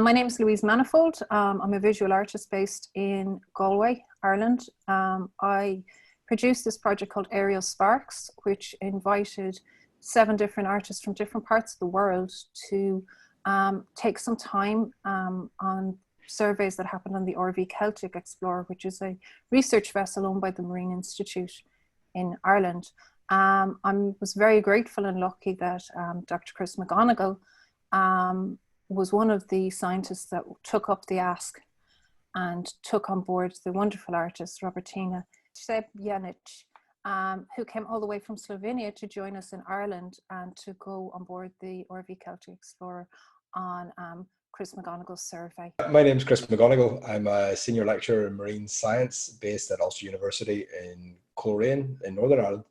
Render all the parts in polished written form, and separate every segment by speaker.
Speaker 1: My name is Louise Manifold. I'm a visual artist based in Galway, Ireland. I produced this project called Aerial Sparks, which invited 7 different artists from different parts of the world to take some time on surveys that happened on the RV Celtic Explorer, which is a research vessel owned by the Marine Institute in Ireland. I was very grateful and lucky that Dr. Chris McGonagall was one of the scientists that took up the ask and took on board the wonderful artist Robertina Šebjanič, who came all the way from Slovenia to join us in Ireland and to go on board the RV Celtic Explorer on Chris McGonagall's survey.
Speaker 2: My name is Chris McGonagall. I'm a senior lecturer in marine science based at Ulster University in Coleraine in Northern Ireland.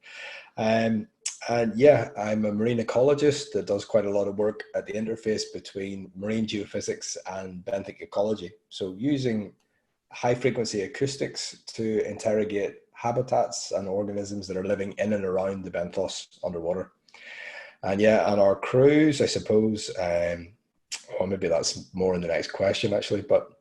Speaker 2: And yeah, I'm a marine ecologist that does quite a lot of work at the interface between marine geophysics and benthic ecology. So using high frequency acoustics to interrogate habitats and organisms that are living in and around the benthos underwater. And yeah, and our cruise, I suppose, or maybe that's more in the next question actually, but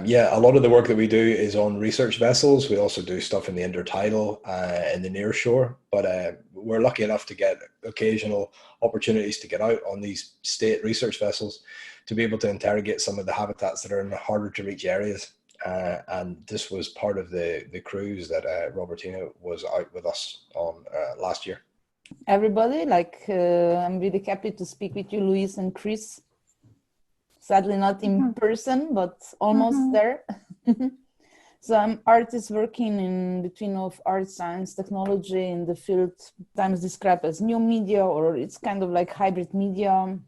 Speaker 2: yeah, a lot of the work that we do is on research vessels. We also do stuff in the intertidal and the near shore, but we're lucky enough to get occasional opportunities to get out on these state research vessels to be able to interrogate some of the habitats that are in harder to reach areas. And this was part of the cruise that Robertina was out with us on last year.
Speaker 3: Everybody, I'm really happy to speak with you, Louise and Chris. Sadly not in person, but almost there. So I'm artist working in between of art, science, technology in the field, sometimes described as new media, or it's kind of like hybrid media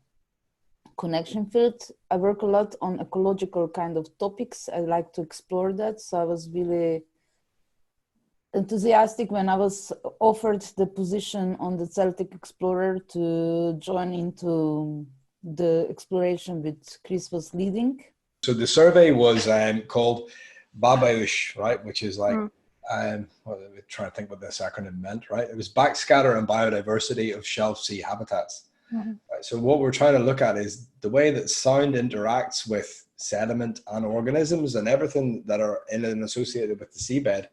Speaker 3: connection field. I work a lot on ecological kind of topics. I like to explore that. So I was really enthusiastic when I was offered the position on the Celtic Explorer to join into the exploration which Chris was leading.
Speaker 2: So the survey was called BABAUSH, right? Which is like, well, I'm trying to think what this acronym meant, right? It was Backscatter and Biodiversity of Shelf Sea Habitats. Right? So what we're trying to look at is the way that sound interacts with sediment and organisms and everything that are in and associated with the seabed.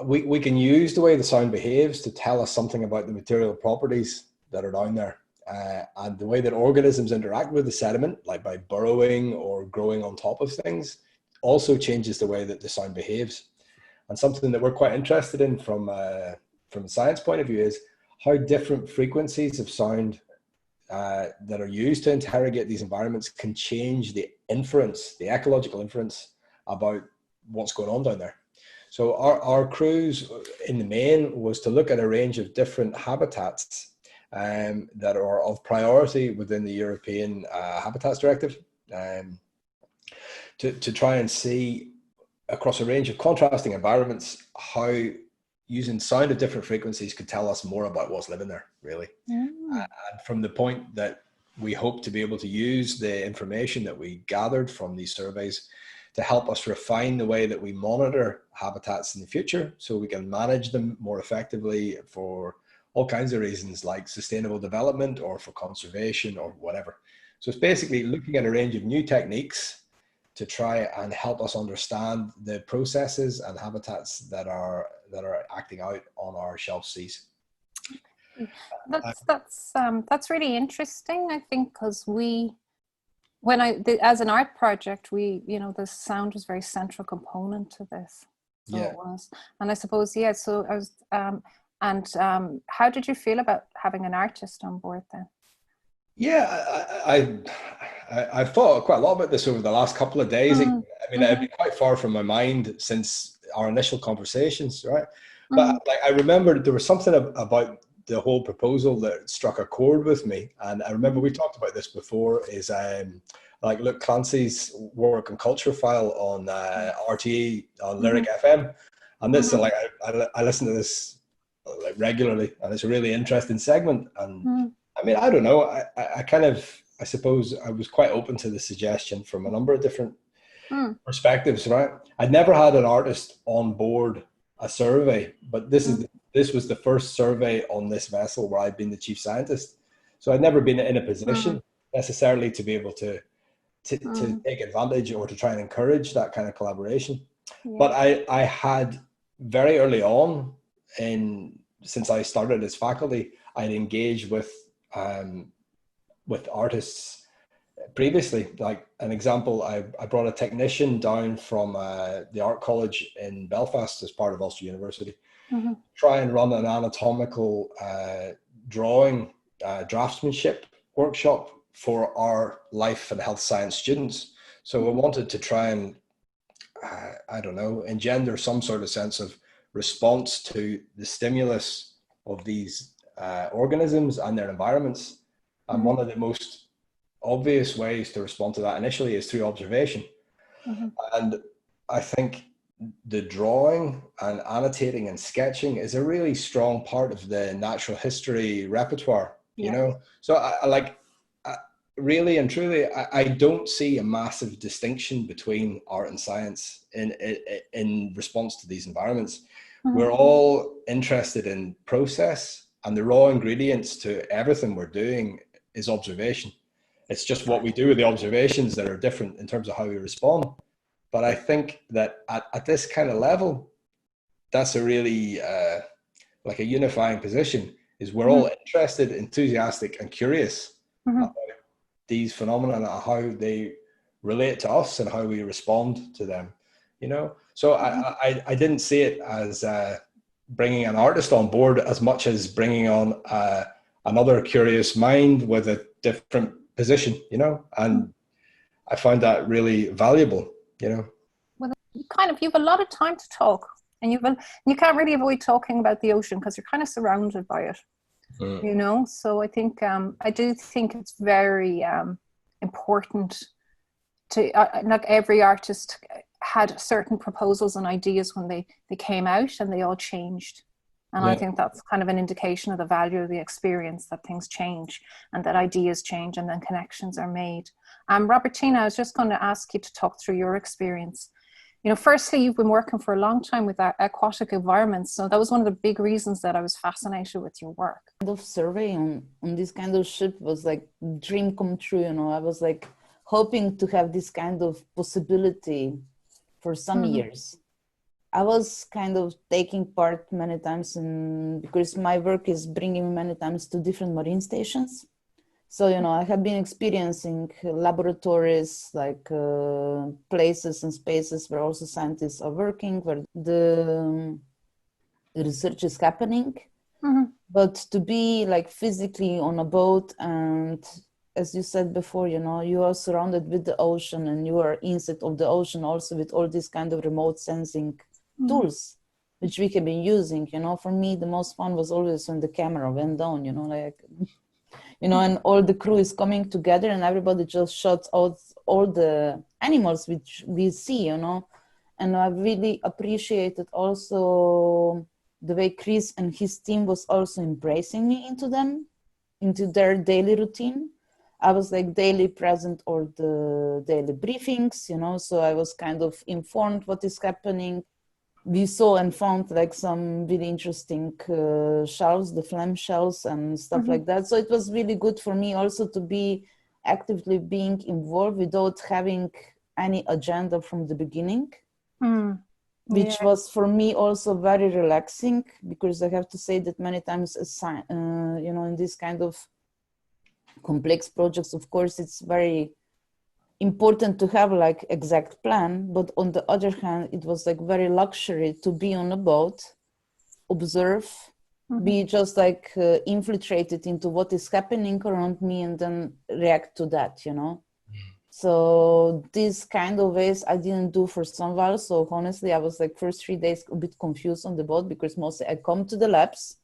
Speaker 2: We can use the way the sound behaves to tell us something about the material properties that are down there. And the way that organisms interact with the sediment, like by burrowing or growing on top of things, also changes the way that the sound behaves. And something that we're quite interested in from a science point of view is how different frequencies of sound that are used to interrogate these environments can change the inference, the ecological inference about what's going on down there. So our cruise in the main was to look at a range of different habitats that are of priority within the European Habitats Directive, to try and see across a range of contrasting environments how using sound of different frequencies could tell us more about what's living there, really. And from the point that we hope to be able to use the information that we gathered from these surveys to help us refine the way that we monitor habitats in the future so we can manage them more effectively for all kinds of reasons like sustainable development or for conservation or whatever. So it's basically looking at a range of new techniques to try and help us understand the processes and habitats that are acting out on our shelf seas.
Speaker 1: That's really interesting, I think, because as an art project, the sound was a very central component to this. So yeah. It was, and I suppose, yeah. So I was, how did you feel about having an artist on board then?
Speaker 2: Yeah, I've thought quite a lot about this over the last couple of days. I mean, it'd been quite far from my mind since our initial conversations, right? But like, I remember there was something about the whole proposal that struck a chord with me. And I remember we talked about this before, is like Luke Clancy's work on Culture File on RTE on Lyric FM. And this, like, I listen to this like regularly, and it's a really interesting segment. And I mean, I don't know, I suppose I was quite open to the suggestion from a number of different perspectives, right? I'd never had an artist on board a survey, but this was the first survey on this vessel where I'd been the chief scientist. So I'd never been in a position necessarily to be able to take advantage or to try and encourage that kind of collaboration. Yeah. But I had very early on, since I started as faculty, I'd engaged with artists previously. Like an example, I brought a technician down from the art college in Belfast as part of Ulster University, try and run an anatomical drawing draftsmanship workshop for our life and health science students. So we wanted to try and, I don't know, engender some sort of sense of response to the stimulus of these organisms and their environments. And one of the most obvious ways to respond to that initially is through observation. And I think the drawing and annotating and sketching is a really strong part of the natural history repertoire, you know? So I like, really and truly, I don't see a massive distinction between art and science in response to these environments. We're all interested in process, and the raw ingredients to everything we're doing is observation. It's just what we do with the observations that are different in terms of how we respond. But I think that at this kind of level, that's a really like a unifying position, is we're all interested, enthusiastic and curious about these phenomena and how they relate to us and how we respond to them, you know? So I didn't see it as bringing an artist on board as much as bringing on another curious mind with a different position, you know? And I found that really valuable, you know?
Speaker 1: Well, you have a lot of time to talk, and you can't really avoid talking about the ocean because you're kind of surrounded by it. You know, so I think I do think it's very important to like every artist had certain proposals and ideas when they came out, and they all changed. And I think that's kind of an indication of the value of the experience, that things change and that ideas change and then connections are made. Robertina, I was just going to ask you to talk through your experience. You know, firstly, you've been working for a long time with aquatic environments. So that was one of the big reasons that I was fascinated with your work.
Speaker 3: Kind of survey on this kind of ship was like dream come true, you know. I was like hoping to have this kind of possibility for some years. I was kind of taking part many times because my work is bringing me many times to different marine stations. So, you know, I have been experiencing laboratories, like places and spaces where also scientists are working, where the research is happening. But to be like physically on a boat, and as you said before, you know, you are surrounded with the ocean and you are inside of the ocean also with all these kind of remote sensing tools, which we have been using, you know. For me, the most fun was always when the camera went down, you know, like... You know, and all the crew is coming together and everybody just shots out all the animals which we see, you know. And I really appreciated also the way Chris and his team was also embracing me into their daily routine. I was like daily present or the daily briefings, you know, so I was kind of informed what is happening. We saw and found like some really interesting shells, the phlegm shells and stuff like that. So it was really good for me also to be actively being involved without having any agenda from the beginning, which was for me also very relaxing, because I have to say that many times, you know, in this kind of complex projects, of course, it's very important to have like exact plan, but on the other hand, it was like very luxury to be on a boat, observe, be just like infiltrated into what is happening around me and then react to that, you know. So this kind of ways I didn't do for some while. So honestly, I was like first 3 days a bit confused on the boat, because mostly I come to the labs.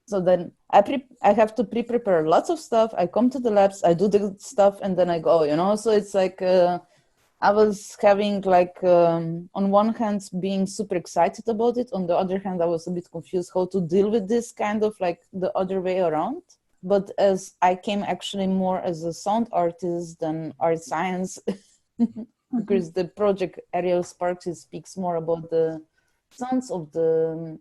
Speaker 3: So then I have to prepare lots of stuff. I come to the labs, I do the stuff, and then I go, you know. So it's like I was having like, on one hand, being super excited about it. On the other hand, I was a bit confused how to deal with this kind of like the other way around. But as I came actually more as a sound artist than art science, because the project Aerial Sparks speaks more about the sounds of the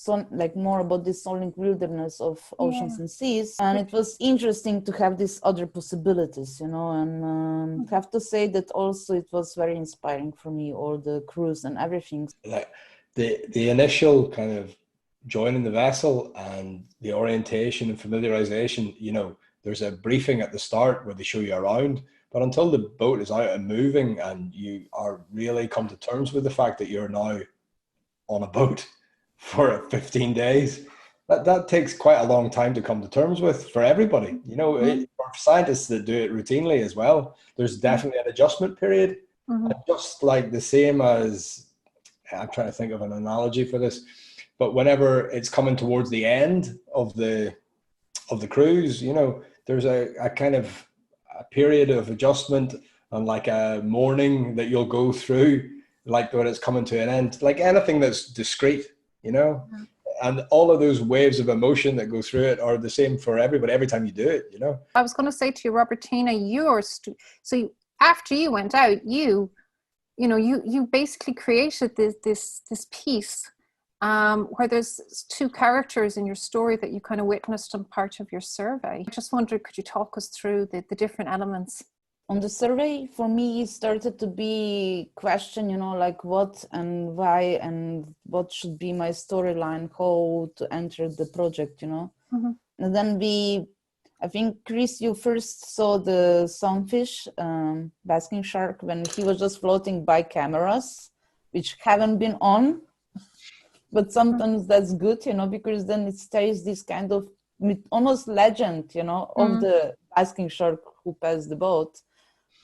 Speaker 3: so like more about this sonic wilderness of oceans and seas, and it was interesting to have these other possibilities, you know. And have to say that also it was very inspiring for me, all the cruise and everything.
Speaker 2: Like the initial kind of joining the vessel and the orientation and familiarization, you know, there's a briefing at the start where they show you around, but until the boat is out and moving and you are really come to terms with the fact that you're now on a boat for 15 days, that takes quite a long time to come to terms with for everybody, you know. For scientists that do it routinely as well, there's definitely an adjustment period. And just like the same as, I'm trying to think of an analogy for this, but whenever it's coming towards the end of the cruise, you know, there's a kind of a period of adjustment and like a mourning that you'll go through, like when it's coming to an end, like anything that's discrete, you know. And all of those waves of emotion that go through it are the same for everybody every time you do it, you know. I
Speaker 1: was going to say to you, Robertina, after you went out, you basically created this piece where there's two characters in your story that you kind of witnessed on part of your survey. I just wondered, could you talk us through the different elements?
Speaker 3: On the survey, for me, it started to be question, you know, like what and why and what should be my storyline, how to enter the project, you know. And then I think, Chris, you first saw the sunfish, basking shark, when he was just floating by cameras, which haven't been on. But sometimes that's good, you know, because then it stays this kind of almost legend, you know, of the basking shark who passed the boat.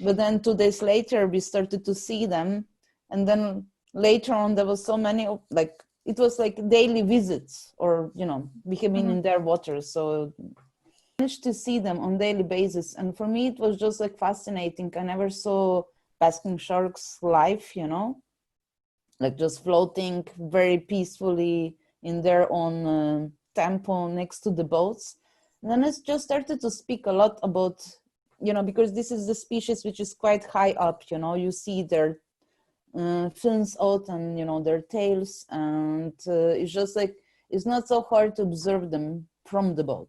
Speaker 3: But then 2 days later, we started to see them. And then later on, there was so many, like, it was like daily visits or, you know, we have been in their waters. So I managed to see them on daily basis. And for me, it was just like fascinating. I never saw basking sharks live, you know, like just floating very peacefully in their own tempo next to the boats. And then I just started to speak a lot about, you know, because this is the species which is quite high up, you know, you see their fins out and, you know, their tails. And it's just like, it's not so hard to observe them from the boat.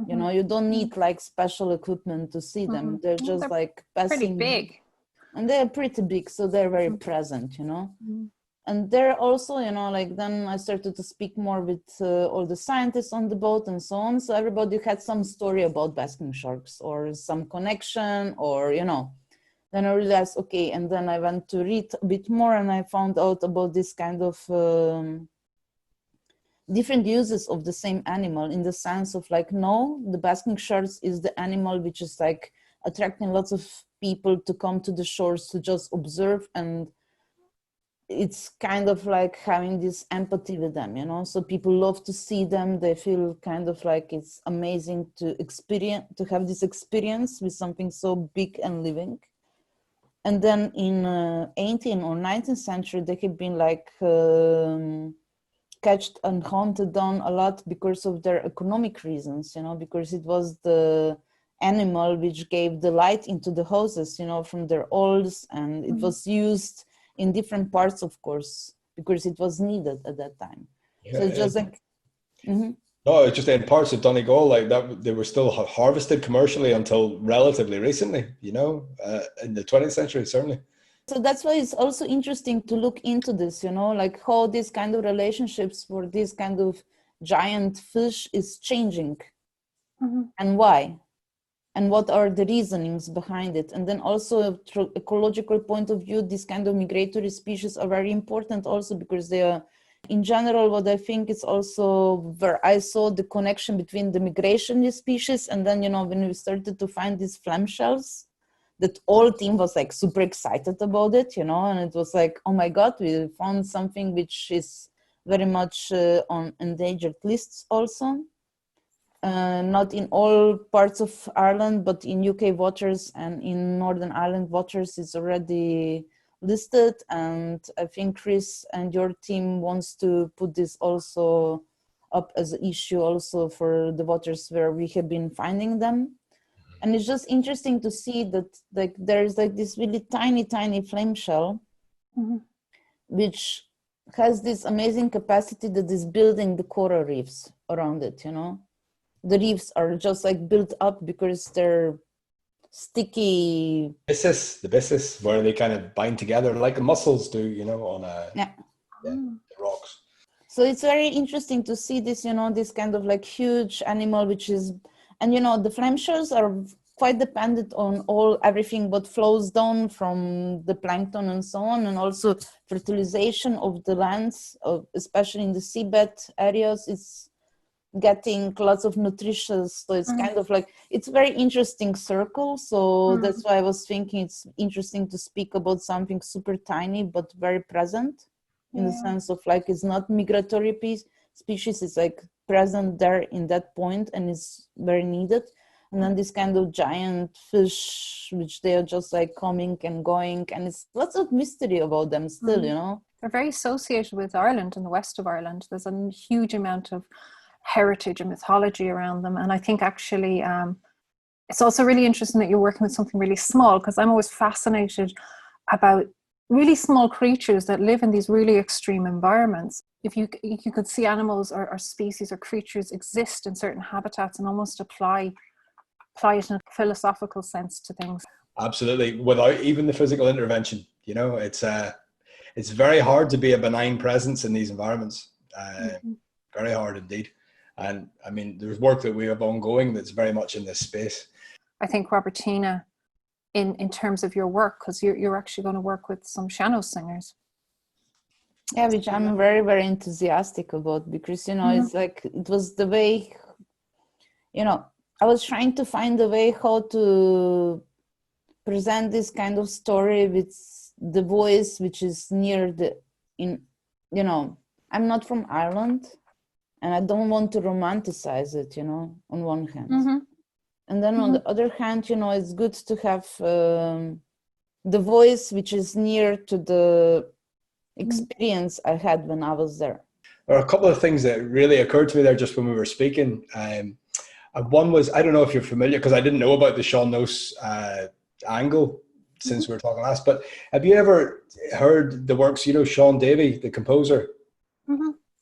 Speaker 3: You know, you don't need like special equipment to see them. They're just like passing.
Speaker 1: Pretty big.
Speaker 3: And they're pretty big, so they're very present, you know. And they're also, you know, like then I started to speak more with all the scientists on the boat and so on. So everybody had some story about basking sharks or some connection or, you know. Then I realized, okay, and then I went to read a bit more and I found out about this kind of different uses of the same animal, in the sense of like, no, the basking sharks is the animal which is like attracting lots of people to come to the shores to just observe, and it's kind of like having this empathy with them, you know. So people love to see them. They feel kind of like it's amazing to have this experience with something so big and living. And then in 18th or 19th century, they have been like catched and hunted down a lot because of their economic reasons, you know, because it was the animal which gave the light into the houses, you know, from their oils, and it was used in different parts, of course, because it was needed at that time. So it's just like
Speaker 2: no, it's just in parts of Donegal like that, they were still harvested commercially until relatively recently, you know, in the 20th century certainly.
Speaker 3: So that's why it's also interesting to look into this, you know, like how these kind of relationships for this kind of giant fish is changing and why. And what are the reasonings behind it? And then also through ecological point of view, these kind of migratory species are very important also because they are, in general, what I think is also where I saw the connection between the migration species and then, you know, when we started to find these phlegm shells, that whole team was like super excited about it, you know, and it was like, oh my God, we found something which is very much on endangered lists also. Not in all parts of Ireland, but in UK waters and in Northern Ireland waters is already listed. And I think Chris and your team wants to put this also up as an issue also for the waters where we have been finding them. And it's just interesting to see that like there's like this really tiny phlegm shell, which has this amazing capacity that is building the coral reefs around it, you know. The reefs are just like built up because they're sticky.
Speaker 2: The byssus, where they kind of bind together like the mussels do, you know, on
Speaker 3: Yeah.
Speaker 2: the rocks.
Speaker 3: So it's very interesting to see this, you know, this kind of like huge animal, which is, and you know, the flame shells are quite dependent on everything what flows down from the plankton and so on, and also fertilization of the lands, especially in the seabed areas. It's getting lots of nutritious, so it's kind of like, it's a very interesting circle. So that's why I was thinking it's interesting to speak about something super tiny but very present, in the sense of like it's not migratory species, it's like present there in that point and it's very needed. And then this kind of giant fish, which they are just like coming and going, and it's lots of mystery about them still, you know.
Speaker 1: They're very associated with Ireland and the west of Ireland. There's a huge amount of heritage and mythology around them. And I think actually it's also really interesting that you're working with something really small, because I'm always fascinated about really small creatures that live in these really extreme environments. If you could see animals or species or creatures exist in certain habitats and almost apply it in a philosophical sense to things.
Speaker 2: Absolutely, without even the physical intervention, you know, it's very hard to be a benign presence in these environments. Very hard indeed. And I mean, there's work that we have ongoing that's very much in this space.
Speaker 1: I think, Robertina, in terms of your work, because you're actually going to work with some sean-nós singers.
Speaker 3: Yeah, which I'm very, very enthusiastic about, because, you know, it's like, it was the way, you know, I was trying to find a way how to present this kind of story with the voice, which is near you know, I'm not from Ireland and I don't want to romanticize it, you know, on one hand. And then on the other hand, you know, it's good to have the voice which is near to the experience I had when I was there.
Speaker 2: There are a couple of things that really occurred to me there just when we were speaking. One was, I don't know if you're familiar, because I didn't know about the sean-nós angle since we were talking last, but have you ever heard the works, you know, Sean Davy, the composer?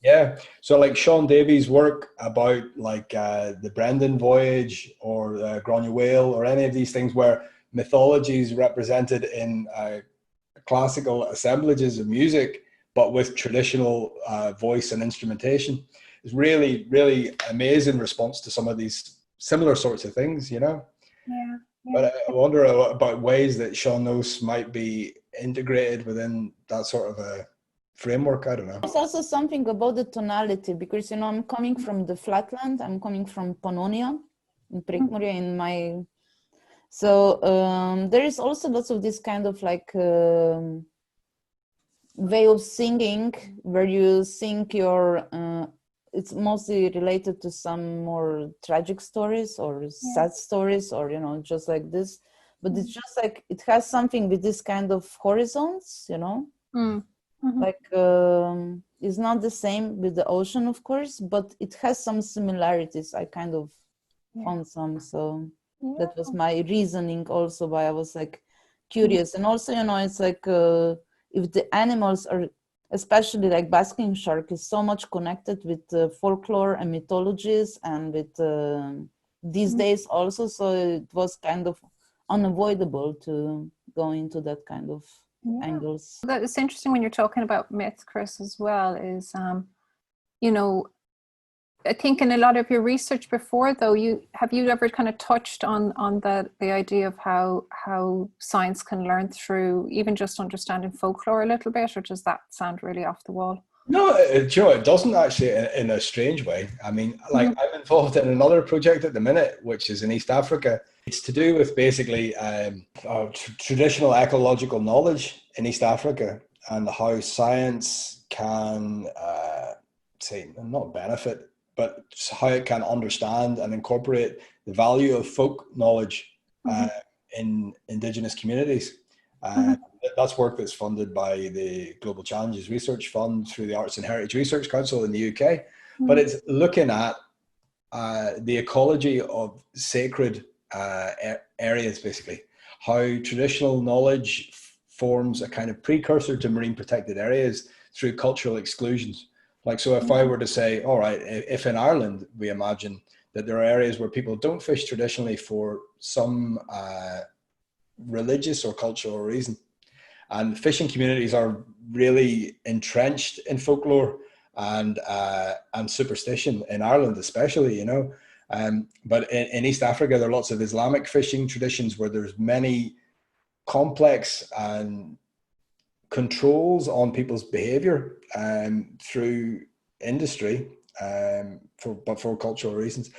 Speaker 2: Yeah, so like Sean Davy's work about like the Brendan Voyage or Granuaile or any of these things where mythologies represented in classical assemblages of music, but with traditional voice and instrumentation, is really, really amazing response to some of these similar sorts of things, you know?
Speaker 1: Yeah.
Speaker 2: But I wonder about ways that sean-nós might be integrated within that sort of a framework. I don't know.
Speaker 3: There's also something about the tonality, because, you know, I'm coming from the flatland, I'm coming from Pannonia in Prekmurje in my, so there is also lots of this kind of like way of singing where you sing your it's mostly related to some more tragic stories or sad stories, or, you know, just like this, but it's just like it has something with this kind of horizons, you know. Like it's not the same with the ocean, of course, but it has some similarities. I kind of found some, so that was my reasoning also why I was like curious. And also, you know, it's like if the animals are, especially like basking shark, is so much connected with folklore and mythologies and with these days also, so it was kind of unavoidable to go into that kind of angles.
Speaker 1: It's interesting when you're talking about myth, Chris, as well, is you know, I think in a lot of your research before, though, have you ever kind of touched on the idea of how science can learn through even just understanding folklore a little bit, or does that sound really off the wall?
Speaker 2: No, you know, it doesn't actually, in a strange way. I mean, like I'm involved in another project at the minute, which is in East Africa. It's to do with basically traditional ecological knowledge in East Africa and how science can, say, not benefit, but how it can understand and incorporate the value of folk knowledge in indigenous communities. That's work that's funded by the Global Challenges Research Fund through the Arts and Heritage Research Council in the UK. But it's looking at the ecology of sacred areas, basically, how traditional knowledge forms a kind of precursor to marine protected areas through cultural exclusions. Like, so if I were to say, all right, if in Ireland we imagine that there are areas where people don't fish traditionally for some religious or cultural reason, and fishing communities are really entrenched in folklore and superstition in Ireland, especially, you know. But in East Africa, there are lots of Islamic fishing traditions where there's many complex and controls on people's behavior through industry, but for cultural reasons.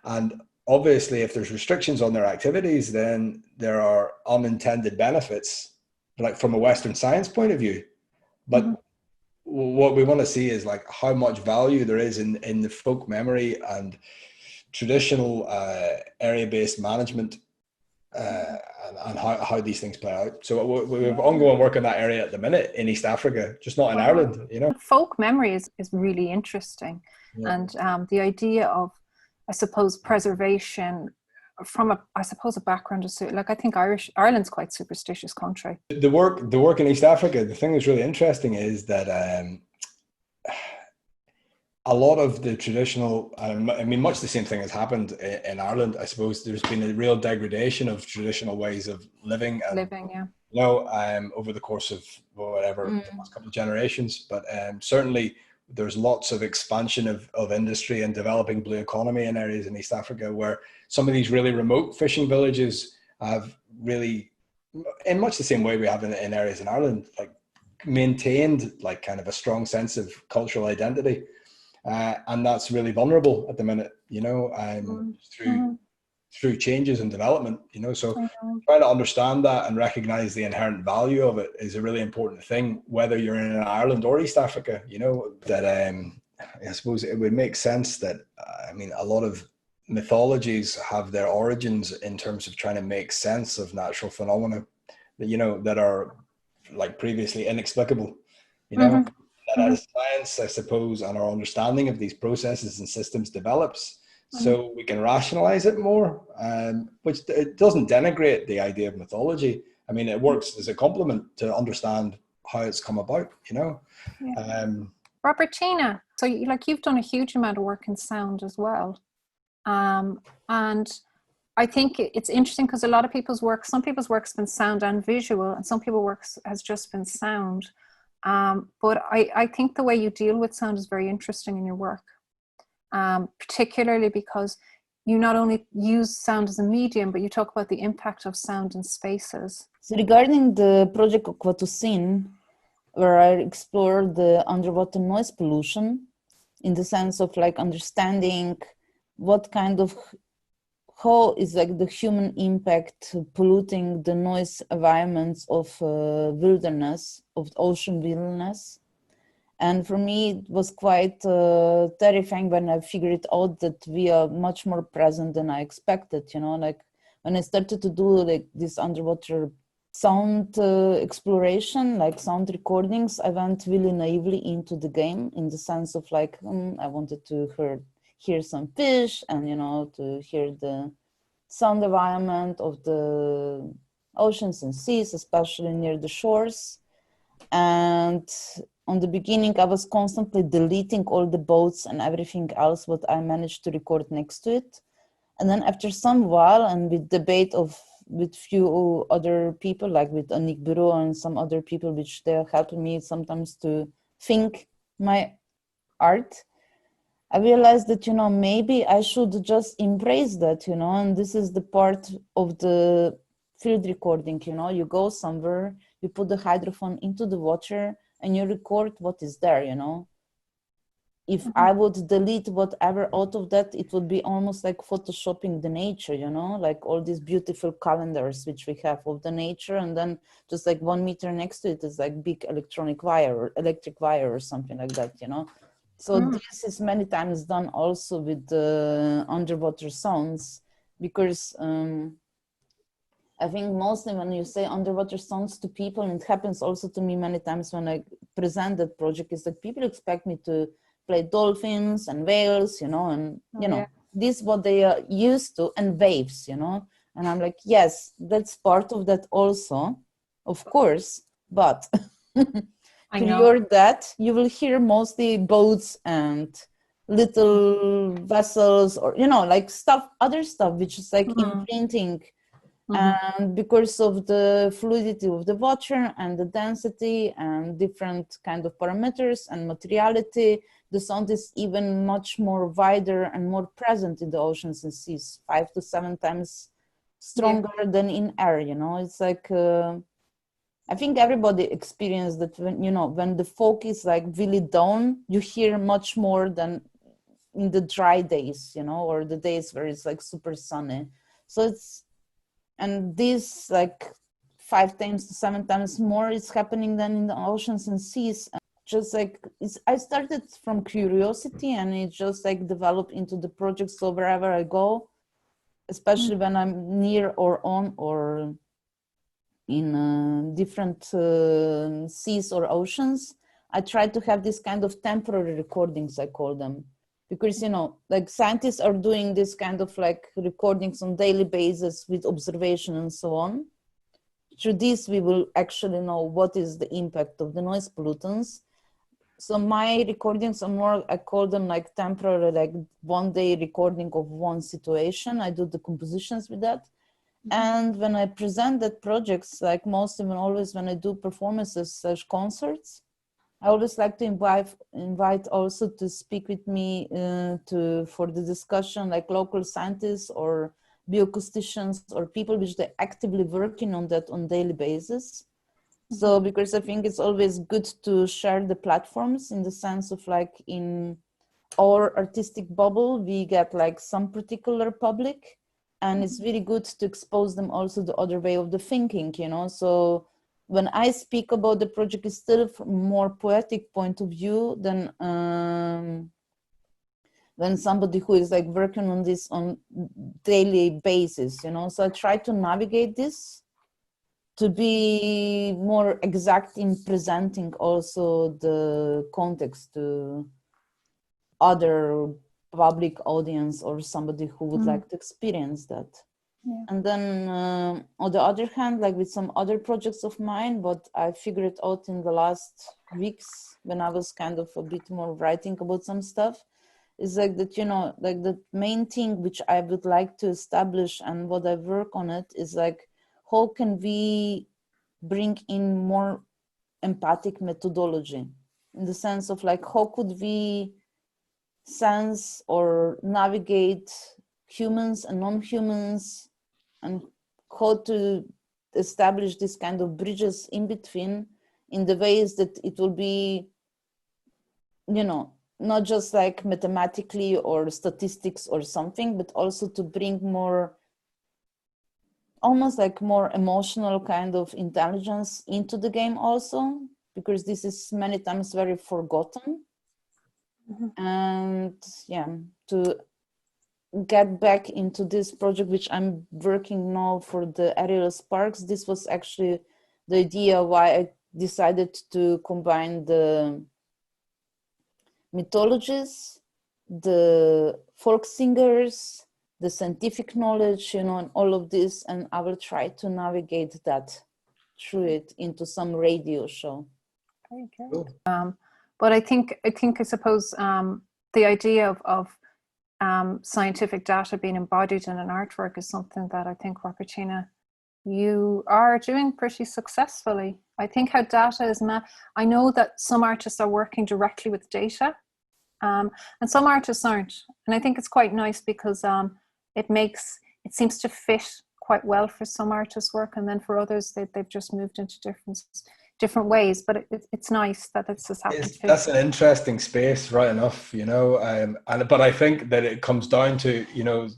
Speaker 2: And obviously, if there's restrictions on their activities, then there are unintended benefits, like from a Western science point of view. But what we want to see is like how much value there is in the folk memory and traditional area-based management, and how these things play out. So we have ongoing work in that area at the minute in East Africa, just not in Ireland, you know.
Speaker 1: Folk memory is really interesting. And the idea of, I suppose, preservation from a background of, like, I think Ireland's quite a superstitious country.
Speaker 2: The work in East Africa, the thing that's really interesting is that a lot of the traditional, I mean, much the same thing has happened in Ireland. I suppose there's been a real degradation of traditional ways of living. You know, over the course of whatever, the last couple of generations. But certainly there's lots of expansion of industry and developing blue economy in areas in East Africa where some of these really remote fishing villages have really, in much the same way we have in areas in Ireland, like maintained like kind of a strong sense of cultural identity. And that's really vulnerable at the minute, you know, through changes and development, you know. So trying to understand that and recognize the inherent value of it is a really important thing, whether you're in Ireland or East Africa, you know. That I suppose it would make sense that, I mean, a lot of mythologies have their origins in terms of trying to make sense of natural phenomena that, you know, that are like previously inexplicable, you know. And as science, I suppose, and our understanding of these processes and systems develops, so we can rationalize it more, which it doesn't denigrate the idea of mythology. I mean, it works as a complement to understand how it's come about, you know.
Speaker 1: Robertina, so you've done a huge amount of work in sound as well. And I think it's interesting because a lot of people's work, some people's work's been sound and visual, and some people's work has just been sound. But I think the way you deal with sound is very interesting in your work, particularly because you not only use sound as a medium, but you talk about the impact of sound in spaces.
Speaker 3: So regarding the project Aquatocene, where I explored the underwater noise pollution in the sense of like understanding what kind of, how is like the human impact polluting the noise environments of wilderness, of ocean wilderness. And for me, it was quite terrifying when I figured out that we are much more present than I expected, you know, like when I started to do like this underwater sound exploration, like sound recordings, I went really naively into the game in the sense of like, I wanted to hear some fish and, you know, to hear the sound environment of the oceans and seas, especially near the shores. And on the beginning, I was constantly deleting all the boats and everything else what I managed to record next to it. And then after some while, and with debate with few other people, like with Annick Bureau and some other people, which they're helping me sometimes to think my art, I realized that, you know, maybe I should just embrace that, you know, and this is the part of the field recording, you know, you go somewhere, you put the hydrophone into the water and you record what is there, you know. If I would delete whatever out of that, it would be almost like photoshopping the nature, you know, like all these beautiful calendars which we have of the nature, and then just like 1 meter next to it is like big electric wire or something like that, you know. So this is many times done also with the underwater sounds, because I think mostly when you say underwater sounds to people, and it happens also to me many times when I present that project, is that people expect me to play dolphins and whales, you know, and, you know, this is what they are used to, and waves, you know. And I'm like, yes, that's part of that also, of course. but prior that, you will hear mostly boats and little vessels, or like other stuff which is like imprinting. And because of the fluidity of the water and the density and different kind of parameters and materiality, the sound is even much more wider and more present in the oceans and seas, 5 to 7 times stronger than in air. It's like I think everybody experienced that when the fog is like really down, you hear much more than in the dry days, or the days where it's like super sunny. So and this like 5 times to 7 times more is happening than in the oceans and seas. And just like I started from curiosity, and it just like developed into the project. So wherever I go, especially when I'm near or on or in different seas or oceans, I try to have this kind of temporary recordings, I call them. Because, like scientists are doing this kind of like recordings on daily basis with observation and so on. Through this, we will actually know what is the impact of the noise pollutants. So my recordings are more, I call them like temporary, like 1 day recording of one situation. I do the compositions with that. And when I present that projects, like always when I do performances / concerts, I always like to invite also to speak with me for the discussion, like local scientists or bioacousticians or people which they're actively working on that on daily basis. So because I think it's always good to share the platforms in the sense of like in our artistic bubble, we get like some particular public, and it's really good to expose them also the other way of the thinking, so when I speak about the project, it's still from a more poetic point of view than when somebody who is like working on this on daily basis, So I try to navigate this to be more exact in presenting also the context to other public audience or somebody who would like to experience that. Yeah. And then on the other hand, like with some other projects of mine, what I figured out in the last weeks when I was kind of a bit more writing about some stuff is like that, like the main thing which I would like to establish and what I work on it is like, how can we bring in more empathic methodology in the sense of like, how could we sense or navigate humans and non-humans, and how to establish this kind of bridges in between in the ways that it will be, not just like mathematically or statistics or something, but also to bring more, almost like more emotional kind of intelligence into the game also, because this is many times very forgotten. And to get back into this project, which I'm working now for the aerial sparks, this was actually the idea why I decided to combine the mythologies, the folk singers, the scientific knowledge, and all of this, and I will try to navigate that through it into some radio show.
Speaker 1: Very good. Cool. But I suppose the idea of scientific data being embodied in an artwork is something that I think, Robertina, you are doing pretty successfully. I think how data is I know that some artists are working directly with data, and some artists aren't. And I think it's quite nice because it seems to fit quite well for some artists' work, and then for others they've just moved into different ways, but it's nice that it's just happened.
Speaker 2: That's an interesting space, right enough, but I think that it comes down to,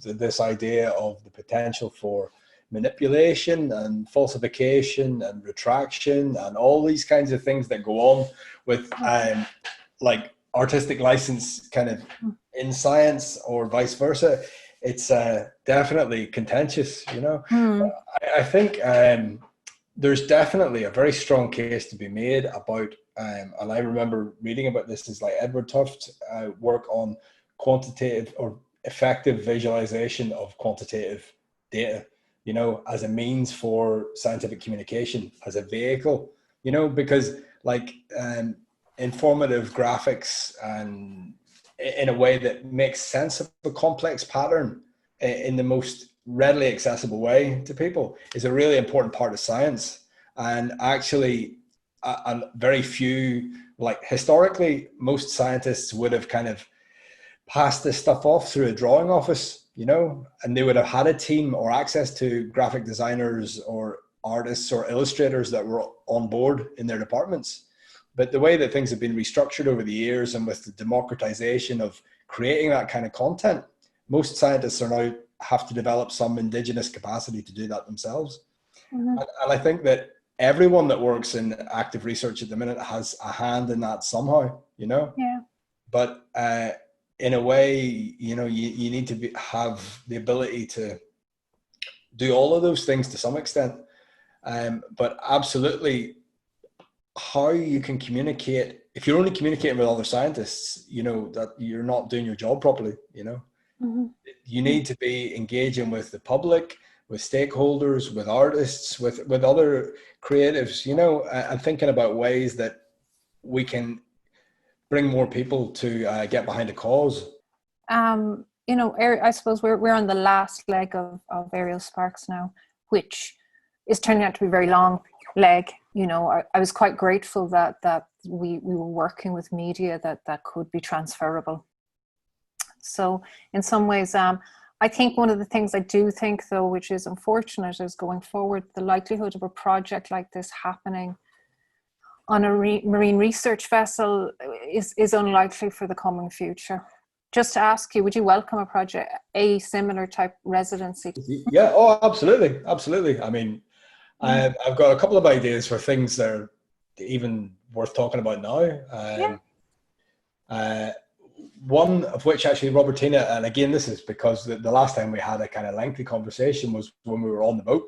Speaker 2: this idea of the potential for manipulation and falsification and retraction and all these kinds of things that go on with like artistic license kind of in science or vice versa. It's definitely contentious, I think there's definitely a very strong case to be made about, and I remember reading about this, is like Edward Tuft's work on quantitative or effective visualization of quantitative data, as a means for scientific communication, as a vehicle you know, because like informative graphics and in a way that makes sense of a complex pattern in the most readily accessible way to people is a really important part of science. And actually, very few, like historically, most scientists would have kind of passed this stuff off through a drawing office, you know, and they would have had a team or access to graphic designers or artists or illustrators that were on board in their departments. But the way that things have been restructured over the years, and with the democratization of creating that kind of content, most scientists are now have to develop some indigenous capacity to do that themselves. And I think that everyone that works in active research at the minute has a hand in that somehow, you know.
Speaker 1: Yeah.
Speaker 2: But in a way, you know, you need to have the ability to do all of those things to some extent. But absolutely, how you can communicate, if you're only communicating with other scientists, you know, that you're not doing your job properly, you know. You need to be engaging with the public, with stakeholders, with artists, with other creatives, you know, and thinking about ways that we can bring more people to get behind a cause.
Speaker 1: You know, I suppose we're on the last leg of Aerial Sparks now, which is turning out to be a very long leg. You know, I was quite grateful that we were working with media that could be transferable. So in some ways, I think one of the things I do think, though, which is unfortunate, is going forward, the likelihood of a project like this happening on a marine research vessel is unlikely for the coming future. Just to ask you, would you welcome a similar type residency?
Speaker 2: Yeah, oh, absolutely, absolutely. I mean, I've got a couple of ideas for things that are even worth talking about now. One of which actually Robertina, and again, this is because the last time we had a kind of lengthy conversation was when we were on the boat,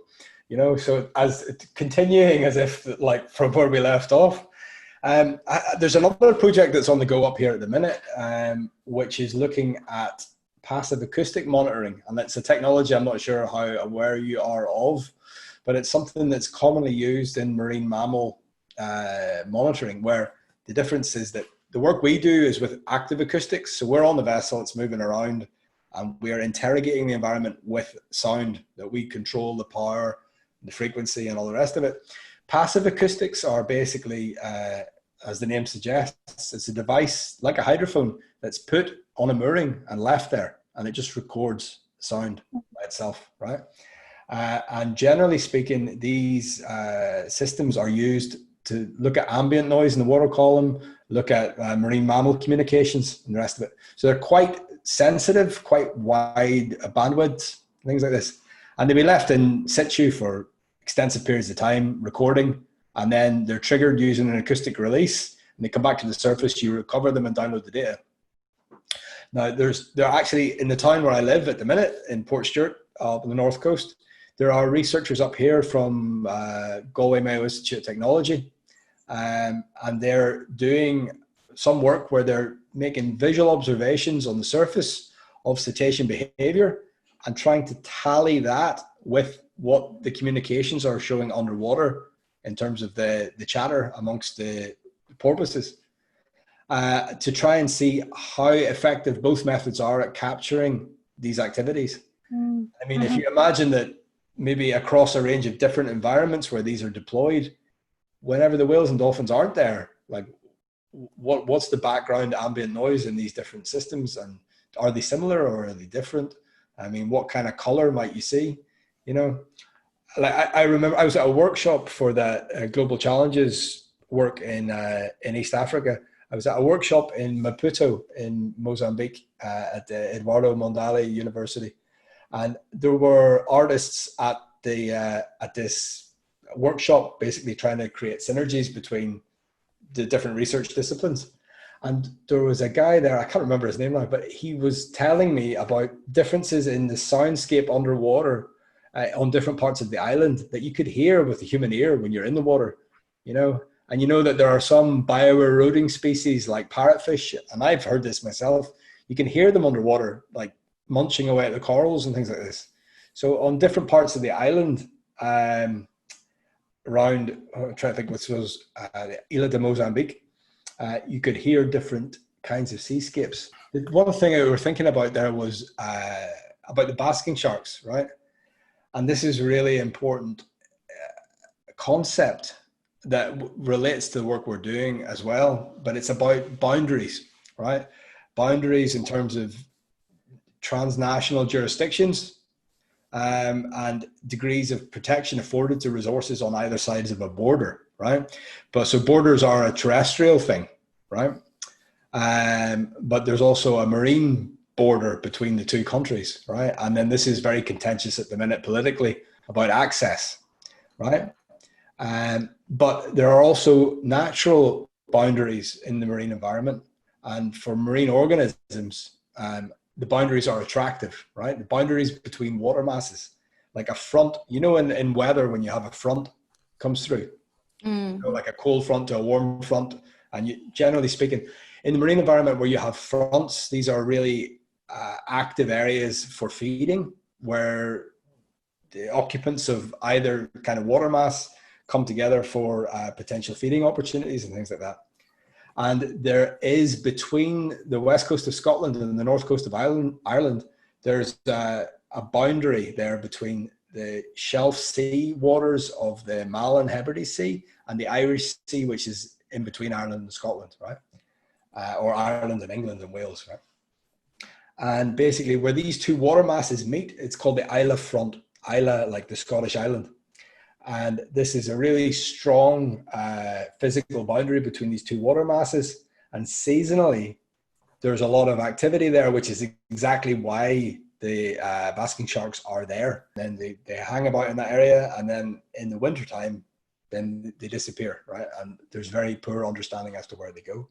Speaker 2: you know, so as continuing as if like from where we left off. There's another project that's on the go up here at the minute, which is looking at passive acoustic monitoring. And that's a technology I'm not sure how aware you are of, but it's something that's commonly used in marine mammal monitoring, where the difference is that the work we do is with active acoustics. So we're on the vessel, it's moving around, and we're interrogating the environment with sound that we control, the power, the frequency, and all the rest of it. Passive acoustics are basically, as the name suggests, it's a device like a hydrophone that's put on a mooring and left there, and it just records sound by itself, right? And generally speaking, these systems are used to look at ambient noise in the water column, look at marine mammal communications and the rest of it. So they're quite sensitive, quite wide bandwidth, things like this. And they'll be left in situ for extensive periods of time, recording, and then they're triggered using an acoustic release, and they come back to the surface, you recover them and download the data. Now, they're actually, in the town where I live at the minute, in Port Stewart, up on the north coast, there are researchers up here from Galway Institute of Technology, and they're doing some work where they're making visual observations on the surface of cetacean behavior and trying to tally that with what the communications are showing underwater in terms of the chatter amongst the porpoises, to try and see how effective both methods are at capturing these activities. I mean, if you imagine that maybe across a range of different environments where these are deployed, whenever the whales and dolphins aren't there, like what's the background ambient noise in these different systems, and are they similar or are they different? I mean, what kind of color might you see? You know, like I remember I was at a workshop for the Global Challenges work in East Africa. I was at a workshop in Maputo in Mozambique at the Eduardo Mondale University, and there were artists at this workshop basically trying to create synergies between the different research disciplines. And there was a guy there, I can't remember his name now, but he was telling me about differences in the soundscape underwater on different parts of the island that you could hear with the human ear when you're in the water, you know. And you know that there are some bioeroding species like parrotfish, and I've heard this myself, you can hear them underwater, like munching away at the corals and things like this. So on different parts of the island, around, I'm trying to think, which was the Ilha de Mozambique, you could hear different kinds of seascapes. One thing I were thinking about there was about the basking sharks, right? And this is really important concept that relates to the work we're doing as well, but it's about boundaries, right? Boundaries in terms of transnational jurisdictions and degrees of protection afforded to resources on either sides of a border, right? But so borders are a terrestrial thing, right? But there's also a marine border between the two countries, right? And then this is very contentious at the minute politically about access, right? But there are also natural boundaries in the marine environment. And for marine organisms, the boundaries are attractive, right? The boundaries between water masses, like a front, you know, in weather, when you have a front comes through, you know, like a cold front to a warm front. And you, generally speaking, in the marine environment where you have fronts, these are really active areas for feeding, where the occupants of either kind of water mass come together for potential feeding opportunities and things like that. And there is, between the west coast of Scotland and the north coast of Ireland, there's a boundary there between the Shelf Sea waters of the Malin Hebrides Sea and the Irish Sea, which is in between Ireland and Scotland, right? Or Ireland and England and Wales, right? And basically where these two water masses meet, it's called the Islay Front, Islay, like the Scottish island. And this is a really strong physical boundary between these two water masses. And seasonally, there's a lot of activity there, which is exactly why the basking sharks are there. And then they hang about in that area. And then in the wintertime, then they disappear, right? And there's very poor understanding as to where they go.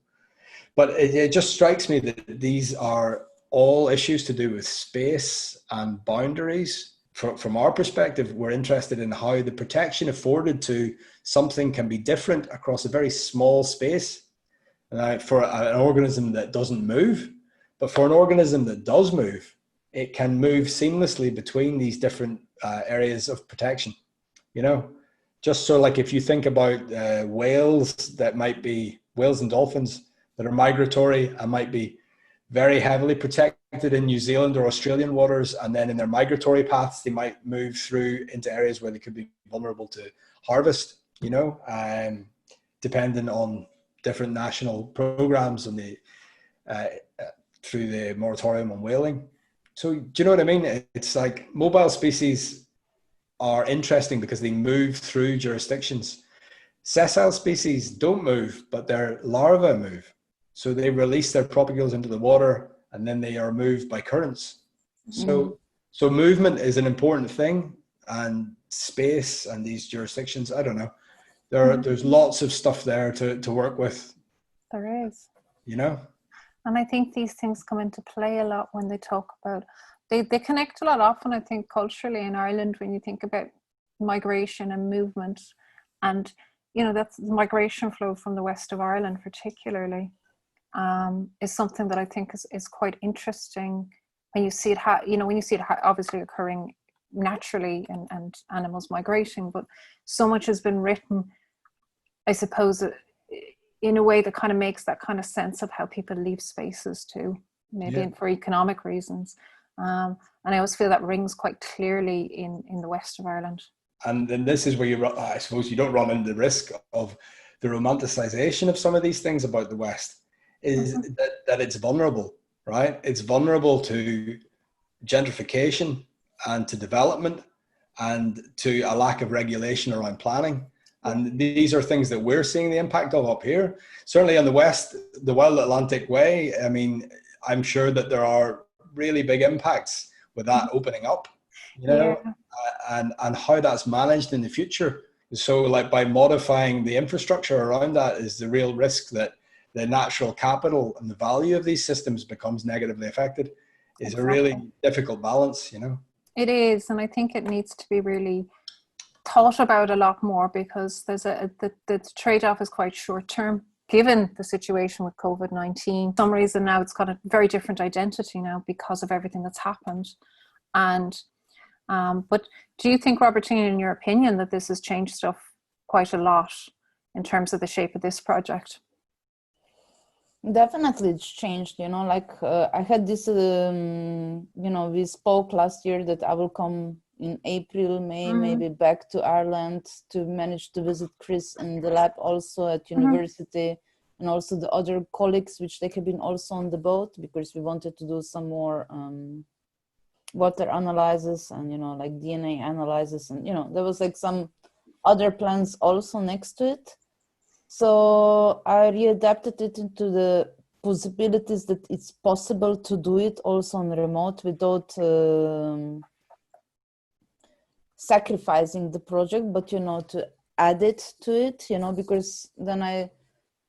Speaker 2: But it just strikes me that these are all issues to do with space and boundaries. From our perspective, we're interested in how the protection afforded to something can be different across a very small space for an organism that doesn't move. But for an organism that does move, it can move seamlessly between these different areas of protection. You know, just so like if you think about whales that might be, whales and dolphins that are migratory and might be very heavily protected in New Zealand or Australian waters, and then in their migratory paths they might move through into areas where they could be vulnerable to harvest, you know, depending on different national programs and the through the moratorium on whaling. So do you know what I mean? It's like mobile species are interesting because they move through jurisdictions. Sessile species don't move, but their larvae move. So they release their propagules into the water and then they are moved by currents. So movement is an important thing, and space and these jurisdictions, I don't know. There's lots of stuff there to work with.
Speaker 1: There is.
Speaker 2: You know?
Speaker 1: And I think these things come into play a lot when they talk about, they connect a lot often, I think, culturally in Ireland, when you think about migration and movement. And, you know, that's the migration flow from the west of Ireland particularly. Is something that I think is quite interesting when you see it, when you see it obviously occurring naturally and animals migrating, but so much has been written, I suppose, in a way that kind of makes that kind of sense of how people leave spaces too, maybe for economic reasons. And I always feel that rings quite clearly in the west of Ireland. And
Speaker 2: then this is where I suppose you don't run into the risk of the romanticization of some of these things about the West. Is that it's vulnerable, right? It's vulnerable to gentrification and to development and to a lack of regulation around planning. And these are things that we're seeing the impact of up here. Certainly in the West, the Wild Atlantic Way, I mean, I'm sure that there are really big impacts with that opening up, you know, and how that's managed in the future. So like by modifying the infrastructure around that is the real risk that the natural capital and the value of these systems becomes negatively affected. Is a really difficult balance, you know. It is, and I think it needs to be really thought about a lot more, because there's the trade-off is quite short-term, given the situation with COVID-19. For some reason now it's got a very different identity now because of everything that's happened. And but do you think, Robertina, in your opinion, that this has changed stuff
Speaker 1: quite a lot in terms of the shape of this project.
Speaker 3: Definitely it's changed, you know, like I had this, you know, we spoke last year that I will come in April, May, maybe back to Ireland to manage to visit Chris in the lab also at university, and also the other colleagues, which they have been also on the boat, because we wanted to do some more water analysis and, you know, like DNA analysis, and, you know, there was like some other plans also next to it. So I readapted it into the possibilities that it's possible to do it also on remote without sacrificing the project, but, you know, to add it to it, you know, because then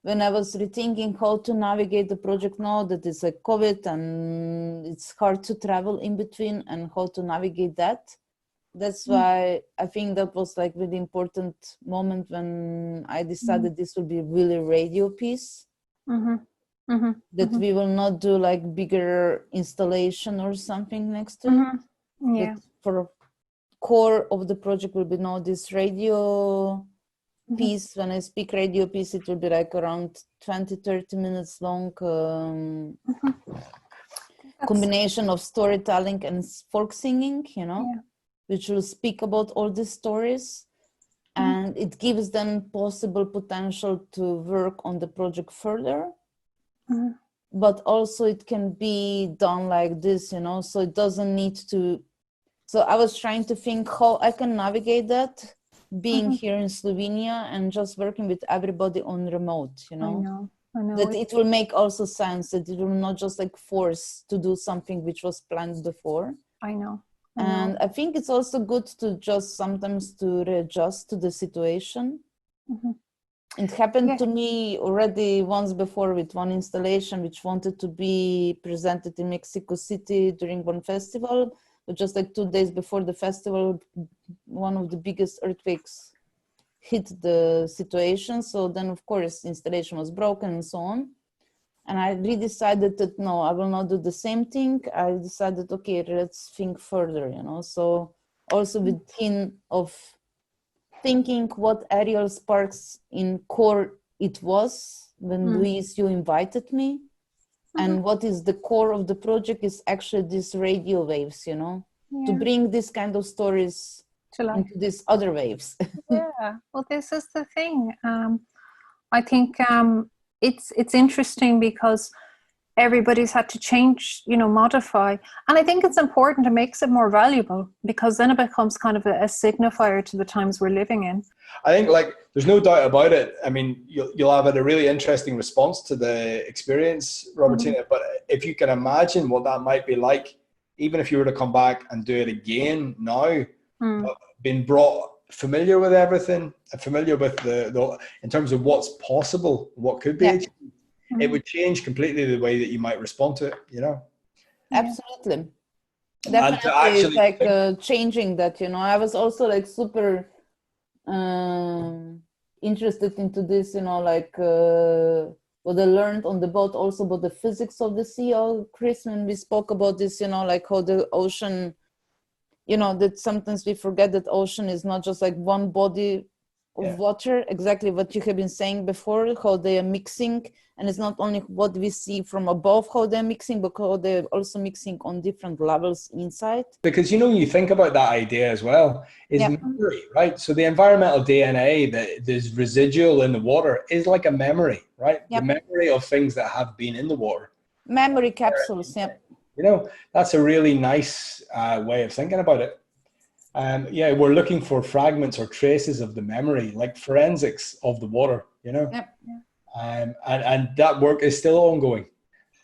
Speaker 3: when I was rethinking how to navigate the project now that it's like COVID and it's hard to travel in between and how to navigate that. That's why I think that was like really important moment when I decided this will be really radio piece. That we will not do like bigger installation or something next to it.
Speaker 1: Yeah.
Speaker 3: That for core of the project will be now this radio piece. When I speak radio piece, it will be like around 20-30 minutes long combination of storytelling and folk singing, you know. Which will speak about all these stories, and it gives them possible potential to work on the project further. But also it can be done like this, you know, so it doesn't need to. So I was trying to think how I can navigate that, being here in Slovenia and just working with everybody on remote, you know.
Speaker 1: I know.
Speaker 3: That it will make also sense, that it will not just like force to do something which was planned before.
Speaker 1: I know.
Speaker 3: And I think it's also good to just sometimes to readjust to the situation. It happened to me already once before with one installation which wanted to be presented in Mexico City during one festival, but just like 2 days before the festival, one of the biggest earthquakes hit the situation. So then of course the installation was broken and so on. And I decided that no, I will not do the same thing. I decided, okay, let's think further, you know. So also within of thinking what aerial sparks in core it was when Louise, you invited me, and what is the core of the project is actually these radio waves, you know, to bring this kind of stories into these other waves.
Speaker 1: Well, this is the thing. I think it's interesting because everybody's had to change, you know, modify. And I think it's important. It makes it more valuable because then it becomes kind of a signifier to the times we're living in.
Speaker 2: I think like there's no doubt about it. I mean, you'll have had a really interesting response to the experience, Robertina, but if you can imagine what that might be like, even if you were to come back and do it again now, being brought familiar with everything, familiar with the in terms of what's possible, what could be achieved, it would change completely the way that you might respond to it, you know.
Speaker 3: Absolutely. Definitely, it's like changing that, you know. I was also like super interested into this, you know, like what I learned on the boat also about the physics of the sea. Chris, when we spoke about this, you know, like how the ocean, you know, that sometimes we forget that ocean is not just like one body of water, exactly what you have been saying before, how they are mixing. And it's not only what we see from above, how they're mixing, but how they're also mixing on different levels inside.
Speaker 2: Because, you know, you think about that idea as well, is memory, right? So the environmental DNA that is residual in the water is like a memory, right? The memory of things that have been in the water.
Speaker 3: Memory capsules,
Speaker 2: You know, that's a really nice way of thinking about it. We're looking for fragments or traces of the memory, like forensics of the water, you know. And that work is still ongoing.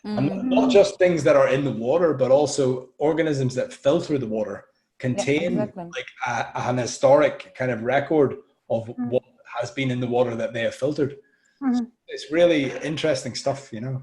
Speaker 2: And not just things that are in the water, but also organisms that filter the water contain like an historic kind of record of what has been in the water that they have filtered. So it's really interesting stuff, you know.